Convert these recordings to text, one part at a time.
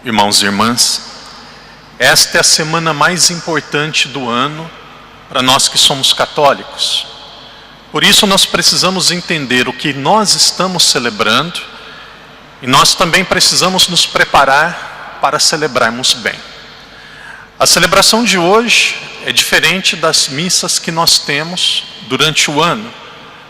Irmãos e irmãs, esta é a semana mais importante do ano para nós que somos católicos. Por isso nós precisamos entender o que nós estamos celebrando e nós também precisamos nos preparar para celebrarmos bem. A celebração de hoje é diferente das missas que nós temos durante o ano.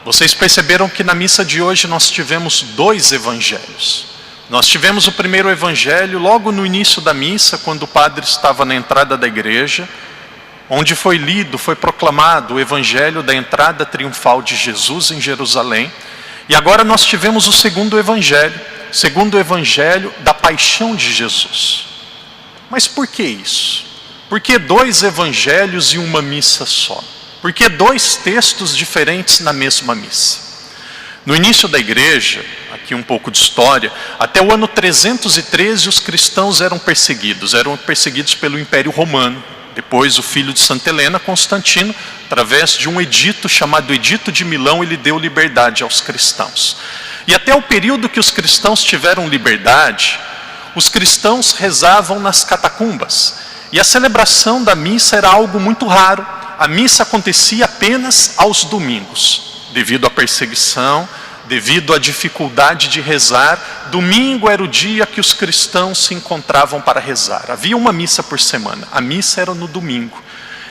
Vocês perceberam que na missa de hoje nós tivemos 2 evangelhos. Nós tivemos o primeiro evangelho logo no início da missa, quando o padre estava na entrada da igreja, onde foi lido, foi proclamado o evangelho da entrada triunfal de Jesus em Jerusalém. E agora nós tivemos o segundo evangelho da paixão de Jesus. Mas por que isso? Por que 2 evangelhos e uma missa só? Por que 2 textos diferentes na mesma missa? No início da igreja, aqui um pouco de história, até o ano 313 os cristãos eram perseguidos pelo Império Romano. Depois o filho de Santa Helena, Constantino, através de um edito chamado Edito de Milão, ele deu liberdade aos cristãos. E até o período que os cristãos tiveram liberdade, os cristãos rezavam nas catacumbas. E a celebração da missa era algo muito raro. A missa acontecia apenas aos domingos. Devido à perseguição, devido à dificuldade de rezar, domingo era o dia que os cristãos se encontravam para rezar. Havia uma missa por semana, a missa era no domingo.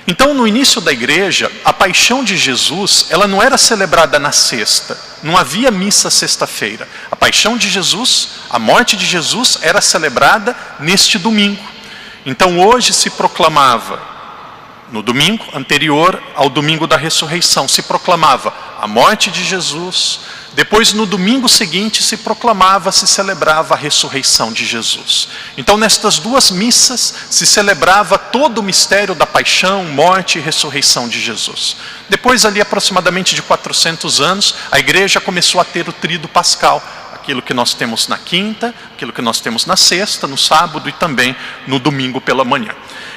Então, no início da igreja, a paixão de Jesus, ela não era celebrada na sexta, não havia missa sexta-feira. A paixão de Jesus, a morte de Jesus, era celebrada neste domingo. Então, hoje se proclamava, no domingo anterior ao domingo da ressurreição, se proclamava a morte de Jesus. Depois, no domingo seguinte, se celebrava a ressurreição de Jesus. Então, nestas 2 missas, se celebrava todo o mistério da paixão, morte e ressurreição de Jesus. Depois, ali aproximadamente de 400 anos, a igreja começou a ter o tríduo pascal. Aquilo que nós temos na quinta, aquilo que nós temos na sexta, no sábado e também no domingo pela manhã.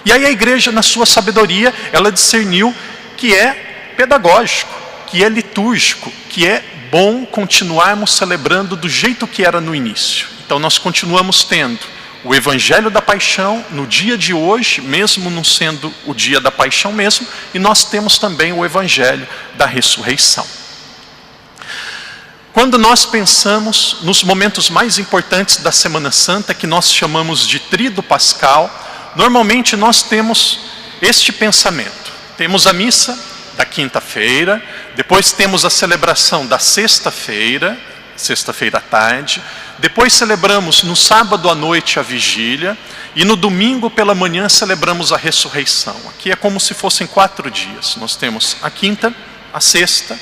E aí a igreja, na sua sabedoria, ela discerniu que é pedagógico, que é litúrgico, que é bom continuarmos celebrando do jeito que era no início. Então nós continuamos tendo o Evangelho da Paixão no dia de hoje, mesmo não sendo o dia da Paixão mesmo, e nós temos também o Evangelho da Ressurreição. Quando nós pensamos nos momentos mais importantes da Semana Santa, que nós chamamos de tríduo pascal, normalmente nós temos este pensamento. Temos a missa da quinta-feira, depois temos a celebração da sexta-feira à tarde, depois celebramos no sábado à noite a vigília, e no domingo pela manhã celebramos a ressurreição. Aqui é como se fossem 4 dias. Nós temos a quinta, a sexta,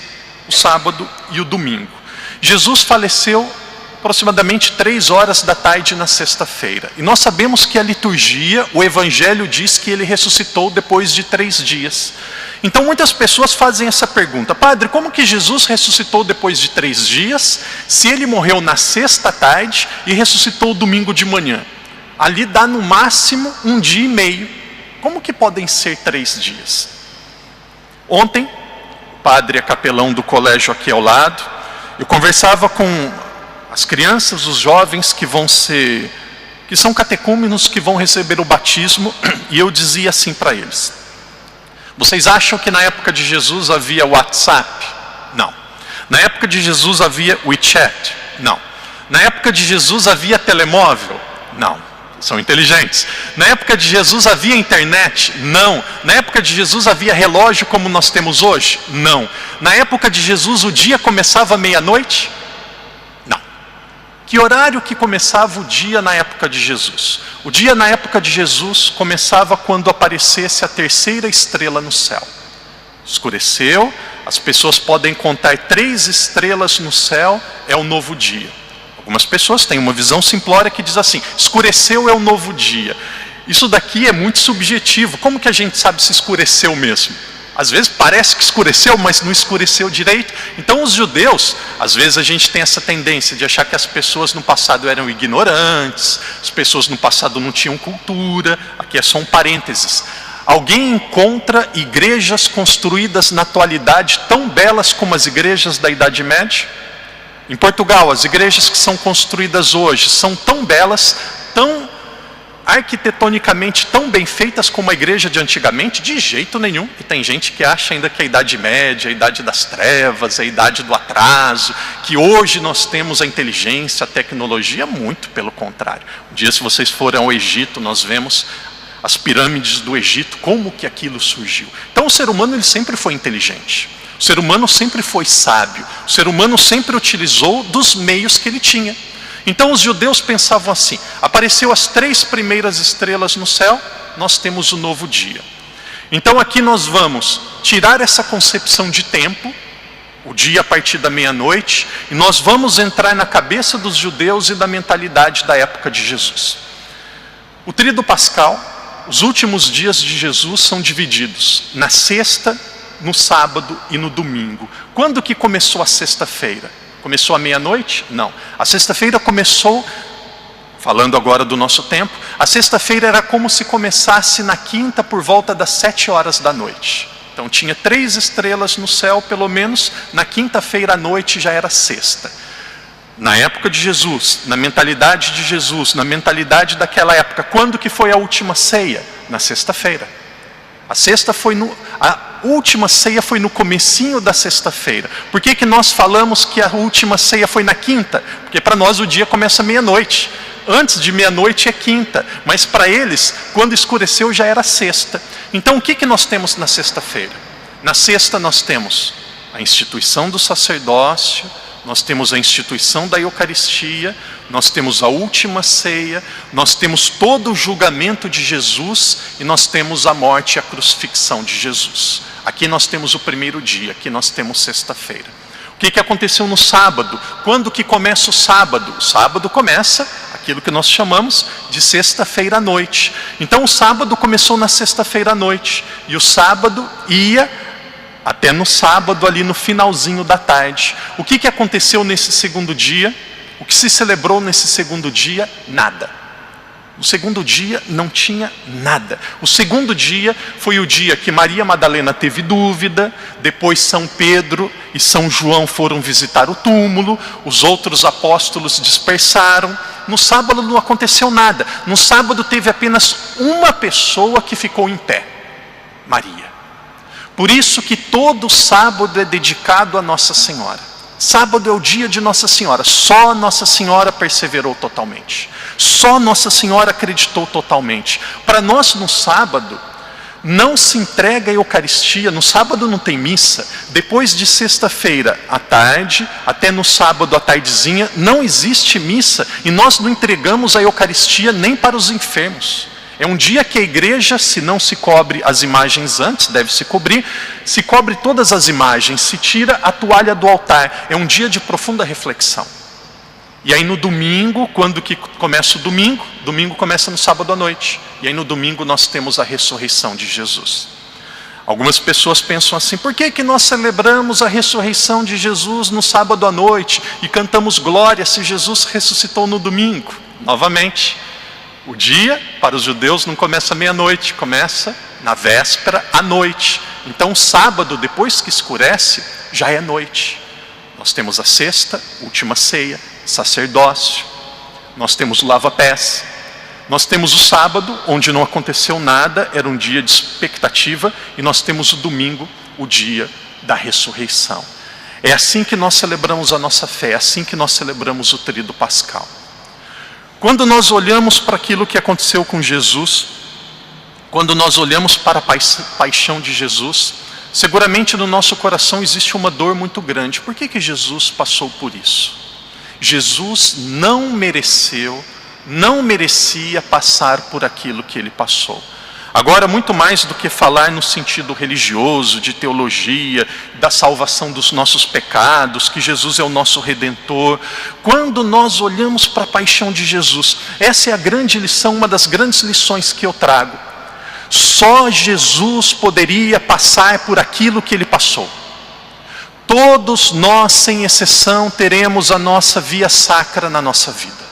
o sábado e o domingo. Jesus faleceu aproximadamente 3 horas da tarde na sexta-feira. E nós sabemos que a liturgia, o Evangelho diz que ele ressuscitou depois de 3 dias. Então muitas pessoas fazem essa pergunta: Padre, como que Jesus ressuscitou depois de 3 dias, se ele morreu na sexta à tarde e ressuscitou domingo de manhã? Ali dá no máximo 1 dia e meio. Como que podem ser 3 dias? Ontem, o padre é capelão do colégio aqui ao lado, eu conversava com as crianças, os jovens que são catecúmenos, que vão receber o batismo, e eu dizia assim para eles: vocês acham que na época de Jesus havia WhatsApp? Não. Na época de Jesus havia WeChat? Não. Na época de Jesus havia telemóvel? Não. São inteligentes. Na época de Jesus havia internet? Não. Na época de Jesus havia relógio como nós temos hoje? Não. Na época de Jesus o dia começava à meia-noite? Não. Que horário que começava o dia na época de Jesus? O dia na época de Jesus começava quando aparecesse a 3ª estrela no céu. Escureceu, as pessoas podem contar 3 estrelas no céu, é o novo dia. Algumas pessoas têm uma visão simplória que diz assim: escureceu é o novo dia. Isso daqui é muito subjetivo. Como que a gente sabe se escureceu mesmo? Às vezes parece que escureceu, mas não escureceu direito. Então os judeus, às vezes a gente tem essa tendência de achar que as pessoas no passado eram ignorantes, as pessoas no passado não tinham cultura. Aqui é só um parênteses. Alguém encontra igrejas construídas na atualidade tão belas como as igrejas da Idade Média? Em Portugal, as igrejas que são construídas hoje são tão belas, tão arquitetonicamente tão bem feitas como a igreja de antigamente? De jeito nenhum. E tem gente que acha ainda que a Idade Média, a Idade das Trevas, a Idade do Atraso, que hoje nós temos a inteligência, a tecnologia, muito pelo contrário. Um dia, se vocês forem ao Egito, nós vemos as pirâmides do Egito, como que aquilo surgiu. Então o ser humano ele sempre foi inteligente. O ser humano sempre foi sábio. O ser humano sempre utilizou dos meios que ele tinha. Então os judeus pensavam assim: apareceu as 3 primeiras estrelas no céu, nós temos o novo dia. Então aqui nós vamos tirar essa concepção de tempo, o dia a partir da meia-noite, e nós vamos entrar na cabeça dos judeus e da mentalidade da época de Jesus. O tríduo pascal, os últimos dias de Jesus são divididos na sexta, no sábado e no domingo. Quando que começou a sexta-feira? Começou à meia-noite? Não. A sexta-feira começou, falando agora do nosso tempo, a sexta-feira era como se começasse na quinta por volta das 7 horas da noite. Então tinha 3 estrelas no céu, pelo menos, na quinta-feira à noite já era sexta. Na época de Jesus, na mentalidade de Jesus, na mentalidade daquela época, quando que foi a última ceia? Na sexta-feira. A última ceia foi no comecinho da sexta-feira. Por que nós falamos que a última ceia foi na quinta? Porque para nós o dia começa meia-noite. Antes de meia-noite é quinta, mas para eles, quando escureceu já era sexta. Então o que nós temos na sexta-feira? Na sexta nós temos a instituição do sacerdócio, nós temos a instituição da Eucaristia, nós temos a última ceia, nós temos todo o julgamento de Jesus e nós temos a morte e a crucifixão de Jesus. Aqui nós temos o primeiro dia, aqui nós temos sexta-feira. O que aconteceu no sábado? Quando que começa o sábado? O sábado começa aquilo que nós chamamos de sexta-feira à noite. Então o sábado começou na sexta-feira à noite e o sábado ia até no sábado, ali no finalzinho da tarde. O que aconteceu nesse segundo dia? O que se celebrou nesse segundo dia? Nada. No segundo dia não tinha nada. O segundo dia foi o dia que Maria Madalena teve dúvida, depois São Pedro e São João foram visitar o túmulo, os outros apóstolos dispersaram. No sábado não aconteceu nada. No sábado teve apenas uma pessoa que ficou em pé: Maria. Por isso que todo sábado é dedicado a Nossa Senhora. Sábado é o dia de Nossa Senhora. Só Nossa Senhora perseverou totalmente. Só Nossa Senhora acreditou totalmente. Para nós no sábado, não se entrega a Eucaristia. No sábado não tem missa. Depois de sexta-feira à tarde, até no sábado à tardezinha, não existe missa. E nós não entregamos a Eucaristia nem para os enfermos. É um dia que a igreja, se não se cobre as imagens antes, deve se cobrir, se cobre todas as imagens, se tira a toalha do altar. É um dia de profunda reflexão. E aí no domingo, quando que começa o domingo? Domingo começa no sábado à noite. E aí no domingo nós temos a ressurreição de Jesus. Algumas pessoas pensam assim: por que nós celebramos a ressurreição de Jesus no sábado à noite e cantamos glória se Jesus ressuscitou no domingo? Novamente, o dia, para os judeus, não começa meia-noite, começa na véspera à noite. Então, sábado, depois que escurece, já é noite. Nós temos a sexta, última ceia, sacerdócio. Nós temos o lava-pés. Nós temos o sábado, onde não aconteceu nada, era um dia de expectativa. E nós temos o domingo, o dia da ressurreição. É assim que nós celebramos a nossa fé, é assim que nós celebramos o tríduo pascal. Quando nós olhamos para aquilo que aconteceu com Jesus, quando nós olhamos para a paixão de Jesus, seguramente no nosso coração existe uma dor muito grande. Por que Jesus passou por isso? Jesus não merecia passar por aquilo que ele passou. Agora, muito mais do que falar no sentido religioso, de teologia, da salvação dos nossos pecados, que Jesus é o nosso Redentor, quando nós olhamos para a paixão de Jesus, essa é a grande lição, uma das grandes lições que eu trago. Só Jesus poderia passar por aquilo que ele passou. Todos nós, sem exceção, teremos a nossa via sacra na nossa vida.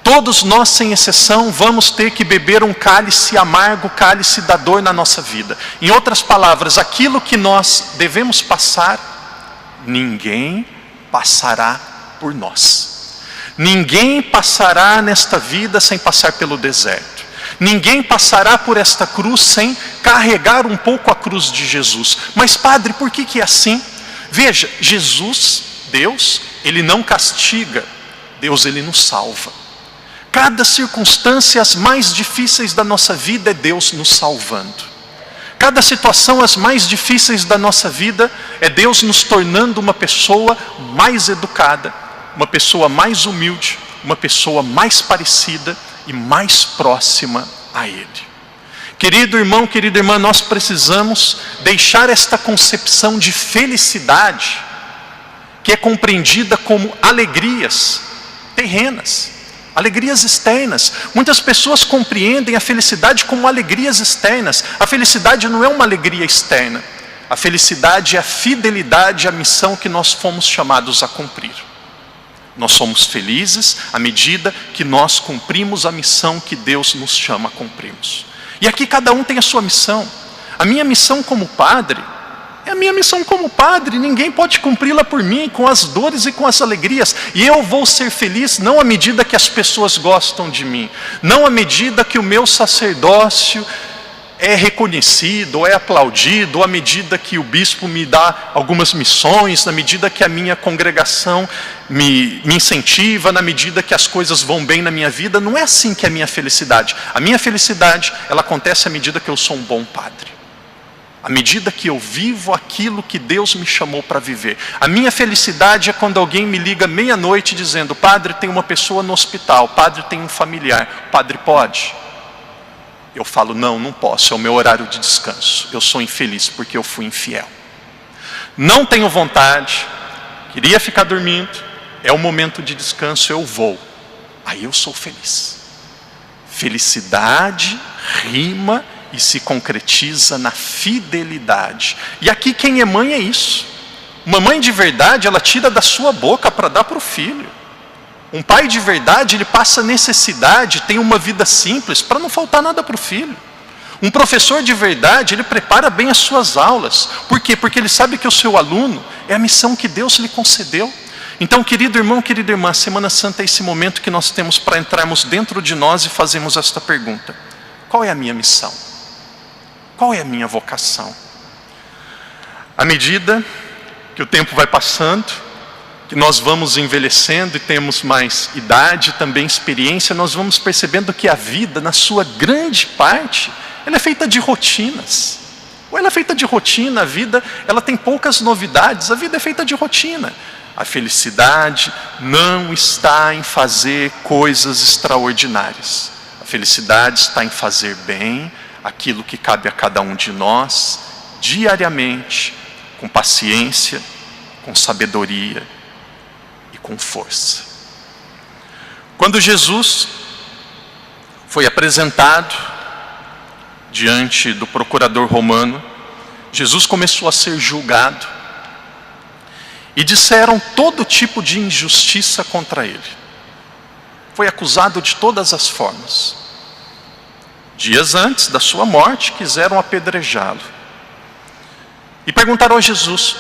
Todos nós, sem exceção, vamos ter que beber um cálice amargo, cálice da dor na nossa vida. Em outras palavras, aquilo que nós devemos passar, ninguém passará por nós. Ninguém passará nesta vida sem passar pelo deserto. Ninguém passará por esta cruz sem carregar um pouco a cruz de Jesus. Mas padre, por que é assim? Veja, Jesus, Deus, Ele não castiga, Deus, Ele nos salva. Cada circunstância, as mais difíceis da nossa vida, é Deus nos salvando. Cada situação, as mais difíceis da nossa vida, é Deus nos tornando uma pessoa mais educada, uma pessoa mais humilde, uma pessoa mais parecida e mais próxima a Ele. Querido irmão, querida irmã, nós precisamos deixar esta concepção de felicidade, que é compreendida como alegrias terrenas, alegrias externas. Muitas pessoas compreendem a felicidade como alegrias externas. A felicidade não é uma alegria externa. A felicidade é a fidelidade à missão que nós fomos chamados a cumprir. Nós somos felizes à medida que nós cumprimos a missão que Deus nos chama a cumprirmos. E aqui cada um tem a sua missão. A minha missão como padre é a minha missão como padre. Ninguém pode cumpri-la por mim, com as dores e com as alegrias. E eu vou ser feliz não à medida que as pessoas gostam de mim, não à medida que o meu sacerdócio é reconhecido, ou é aplaudido, ou à medida que o bispo me dá algumas missões, na medida que a minha congregação me incentiva, na medida que as coisas vão bem na minha vida. Não é assim que é a minha felicidade. A minha felicidade, ela acontece à medida que eu sou um bom padre. À medida que eu vivo aquilo que Deus me chamou para viver. A minha felicidade é quando alguém me liga meia-noite dizendo: padre, tem uma pessoa no hospital, padre, tem um familiar, padre, pode? Eu falo: não posso, é o meu horário de descanso. Eu sou infeliz porque eu fui infiel. Não tenho vontade, queria ficar dormindo, é o momento de descanso, eu vou. Aí eu sou feliz. Felicidade rima e se concretiza na fidelidade. E aqui quem é mãe é isso. Uma mãe de verdade, ela tira da sua boca para dar para o filho. Um pai de verdade, ele passa necessidade, tem uma vida simples, para não faltar nada para o filho. Um professor de verdade, ele prepara bem as suas aulas. Por quê? Porque ele sabe que o seu aluno é a missão que Deus lhe concedeu. Então, querido irmão, querida irmã, a Semana Santa é esse momento que nós temos para entrarmos dentro de nós e fazermos esta pergunta: qual é a minha missão? Qual é a minha vocação? À medida que o tempo vai passando, que nós vamos envelhecendo e temos mais idade, também experiência, nós vamos percebendo que a vida, na sua grande parte, ela é feita de rotinas. Ou ela é feita de rotina, a vida, ela tem poucas novidades, a vida é feita de rotina. A felicidade não está em fazer coisas extraordinárias. A felicidade está em fazer bem aquilo que cabe a cada um de nós, diariamente, com paciência, com sabedoria e com força. Quando Jesus foi apresentado diante do procurador romano, Jesus começou a ser julgado e disseram todo tipo de injustiça contra ele. Foi acusado de todas as formas. Dias antes da sua morte, quiseram apedrejá-lo. E perguntaram a Jesus: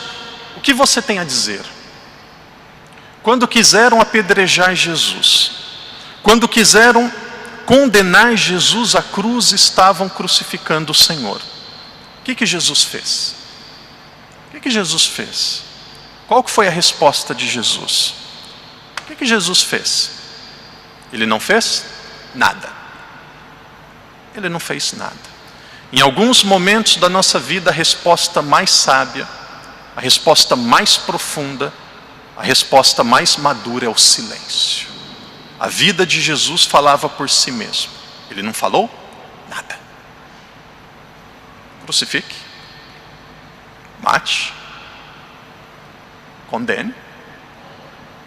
o que você tem a dizer? Quando quiseram apedrejar Jesus, quando quiseram condenar Jesus à cruz, estavam crucificando o Senhor. O que Jesus fez? O que Jesus fez? Qual que foi a resposta de Jesus? O que Jesus fez? Ele não fez nada. Ele não fez nada. Em alguns momentos da nossa vida, a resposta mais sábia, a resposta mais profunda, a resposta mais madura é o silêncio. A vida de Jesus falava por si mesmo. Ele não falou nada. Crucifique, mate, condene.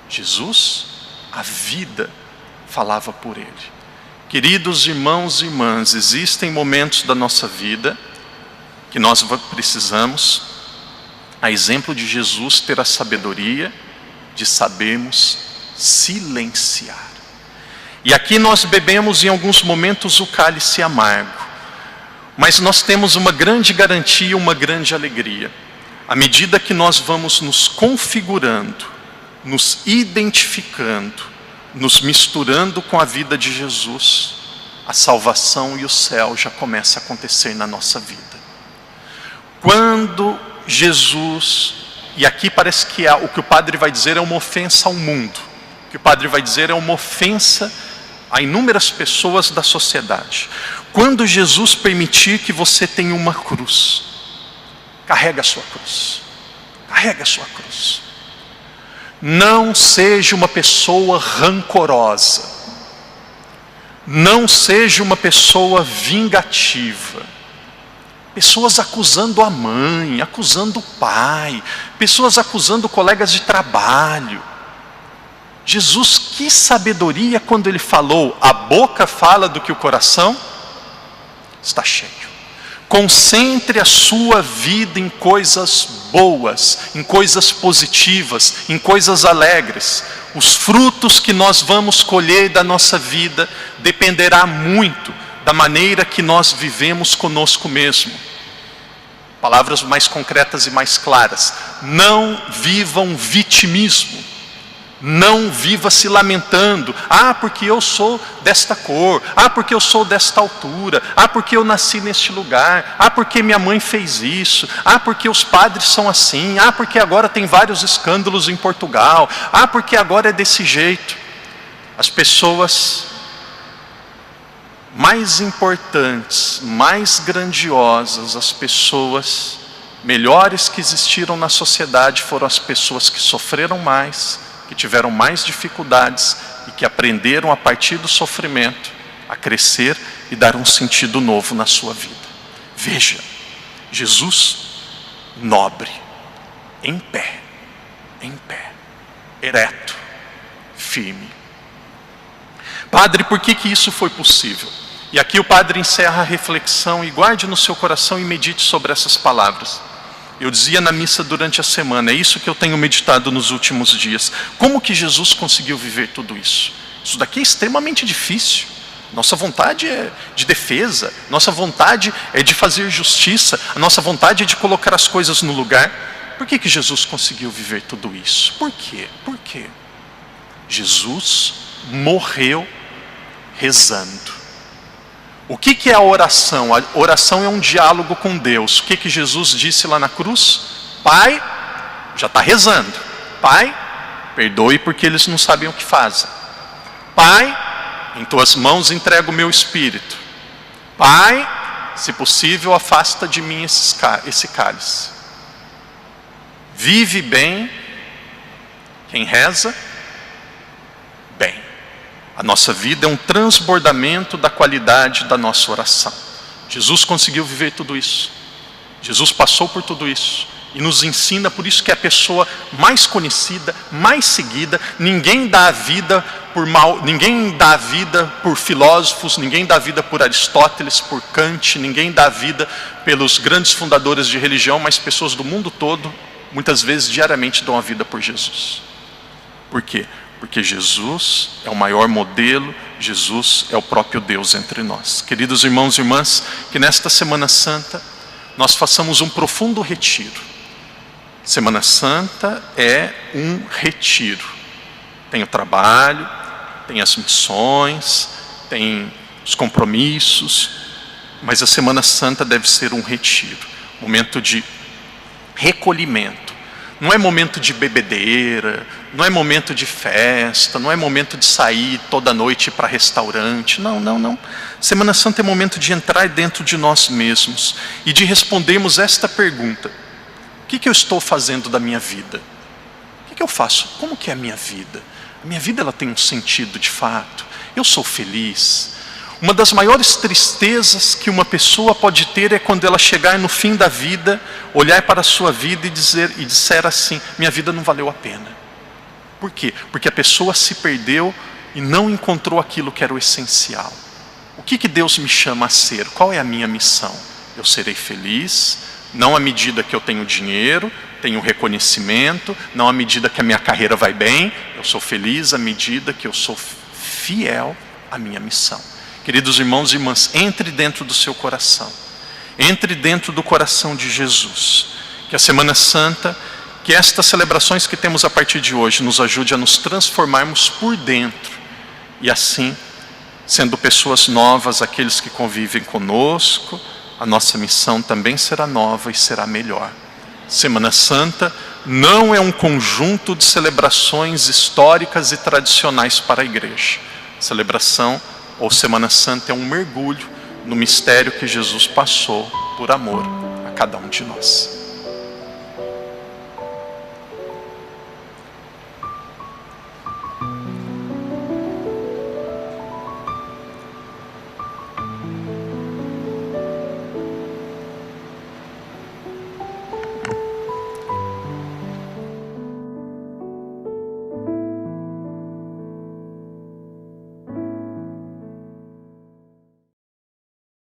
Jesus, a vida falava por ele. Queridos irmãos e irmãs, existem momentos da nossa vida que nós precisamos, a exemplo de Jesus, ter a sabedoria de sabermos silenciar. E aqui nós bebemos em alguns momentos o cálice amargo, mas nós temos uma grande garantia, uma grande alegria. À medida que nós vamos nos configurando, nos identificando, nos misturando com a vida de Jesus, a salvação e o céu já começa a acontecer na nossa vida. Quando Jesus, e aqui parece que o que o padre vai dizer é uma ofensa ao mundo, o que o padre vai dizer é uma ofensa a inúmeras pessoas da sociedade. Quando Jesus permitir que você tenha uma cruz, carrega a sua cruz, carrega a sua cruz. Não seja uma pessoa rancorosa, não seja uma pessoa vingativa. Pessoas acusando a mãe, acusando o pai, pessoas acusando colegas de trabalho. Jesus, que sabedoria quando ele falou, a boca fala do que o coração está cheio. Concentre a sua vida em coisas boas, em coisas positivas, em coisas alegres. Os frutos que nós vamos colher da nossa vida dependerá muito da maneira que nós vivemos conosco mesmo. Palavras mais concretas e mais claras. Não vivam vitimismo. Não viva se lamentando. Ah, porque eu sou desta cor. Ah, porque eu sou desta altura. Ah, porque eu nasci neste lugar. Ah, porque minha mãe fez isso. Ah, porque os padres são assim. Ah, porque agora tem vários escândalos em Portugal. Ah, porque agora é desse jeito. As pessoas mais importantes, mais grandiosas, as pessoas melhores que existiram na sociedade foram as pessoas que sofreram mais, que tiveram mais dificuldades e que aprenderam a partir do sofrimento a crescer e dar um sentido novo na sua vida. Veja, Jesus nobre, em pé, ereto, firme. Padre, por que isso foi possível? E aqui o padre encerra a reflexão e guarde no seu coração e medite sobre essas palavras. Eu dizia na missa durante a semana, é isso que eu tenho meditado nos últimos dias. Como que Jesus conseguiu viver tudo isso? Isso daqui é extremamente difícil. Nossa vontade é de defesa, nossa vontade é de fazer justiça, a nossa vontade é de colocar as coisas no lugar. Por que Jesus conseguiu viver tudo isso? Por quê? Por quê? Jesus morreu rezando. O que é a oração? A oração é um diálogo com Deus. O que Jesus disse lá na cruz? Pai, já está rezando. Pai, perdoe porque eles não sabem o que fazem. Pai, em tuas mãos entrego o meu espírito. Pai, se possível, afasta de mim esse cálice. Vive bem quem reza bem. A nossa vida é um transbordamento da qualidade da nossa oração. Jesus conseguiu viver tudo isso. Jesus passou por tudo isso. E nos ensina, por isso que é a pessoa mais conhecida, mais seguida. Ninguém dá a vida por filósofos, ninguém dá a vida por Aristóteles, por Kant, ninguém dá a vida pelos grandes fundadores de religião, mas pessoas do mundo todo, muitas vezes diariamente dão a vida por Jesus. Por quê? Porque Jesus é o maior modelo, Jesus é o próprio Deus entre nós. Queridos irmãos e irmãs, que nesta Semana Santa nós façamos um profundo retiro. Semana Santa é um retiro. Tem o trabalho, tem as missões, tem os compromissos, mas a Semana Santa deve ser um retiro, momento de recolhimento. Não é momento de bebedeira, não é momento de festa, não é momento de sair toda noite para restaurante. Não. Semana Santa é momento de entrar dentro de nós mesmos e de respondermos esta pergunta: o que eu estou fazendo da minha vida? O que eu faço? Como que é a minha vida? A minha vida ela tem um sentido de fato? Eu sou feliz? Uma das maiores tristezas que uma pessoa pode ter é quando ela chegar no fim da vida, olhar para a sua vida e disser assim: minha vida não valeu a pena. Por quê? Porque a pessoa se perdeu e não encontrou aquilo que era o essencial. O que Deus me chama a ser? Qual é a minha missão? Eu serei feliz, não à medida que eu tenho dinheiro, tenho reconhecimento, não à medida que a minha carreira vai bem. Eu sou feliz à medida que eu sou fiel à minha missão. Queridos irmãos e irmãs, entre dentro do seu coração. Entre dentro do coração de Jesus. Que a Semana Santa, que estas celebrações que temos a partir de hoje nos ajude a nos transformarmos por dentro. E assim Sendo pessoas novas aqueles que convivem conosco, a nossa missão também será nova e será melhor. Semana Santa não é um conjunto de celebrações históricas e tradicionais para a igreja. Celebração ou Semana Santa é um mergulho no mistério que Jesus passou por amor a cada um de nós.